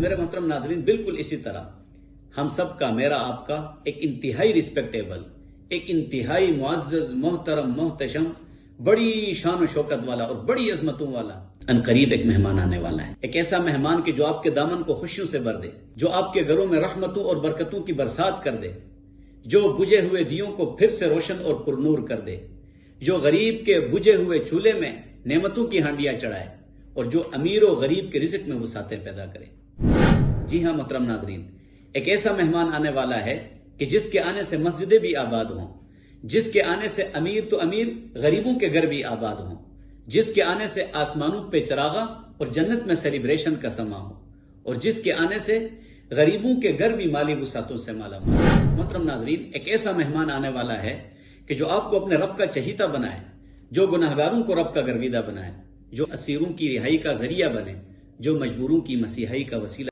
میرے محترم ناظرین، بالکل اسی طرح ہم سب کا، میرا آپ کا ایک انتہائی ریسپیکٹیبل، ایک انتہائی معزز، محترم، محتشم، بڑی شان و شوکت والا اور بڑی عظمتوں والا عنقریب ایک مہمان آنے والا ہے۔ ایک ایسا مہمان کہ جو آپ کے دامن کو خوشیوں سے بھر دے، جو آپ کے گھروں میں رحمتوں اور برکتوں کی برسات کر دے، جو بجھے ہوئے دیوں کو پھر سے روشن اور پرنور کر دے، جو غریب کے بجھے ہوئے چولہے میں نعمتوں کی ہانڈیاں چڑھائے اور جو امیر و غریب کے رزق میں وسعتیں پیدا کرے۔ جی ہاں محترم ناظرین، ایک ایسا مہمان آنے والا ہے کہ جس کے آنے سے مسجدیں بھی آباد ہوں، جس کے آنے سے امیر تو امیر غریبوں کے گھر بھی آباد ہوں، جس کے آنے سے آسمانوں پہ چراغاں اور جنت میں سیلیبریشن کا سما ہو، اور جس کے آنے سے غریبوں کے گھر بھی مالی وسعتوں سے مالا مال۔ محترم ناظرین، ایک ایسا مہمان آنے والا ہے کہ جو آپ کو اپنے رب کا چہیتا بنائے، جو گناہگاروں کو رب کا گرویدہ بنائے، جو اسیروں کی رہائی کا ذریعہ بنے، جو مجبوروں کی مسیحائی کا وسیلہ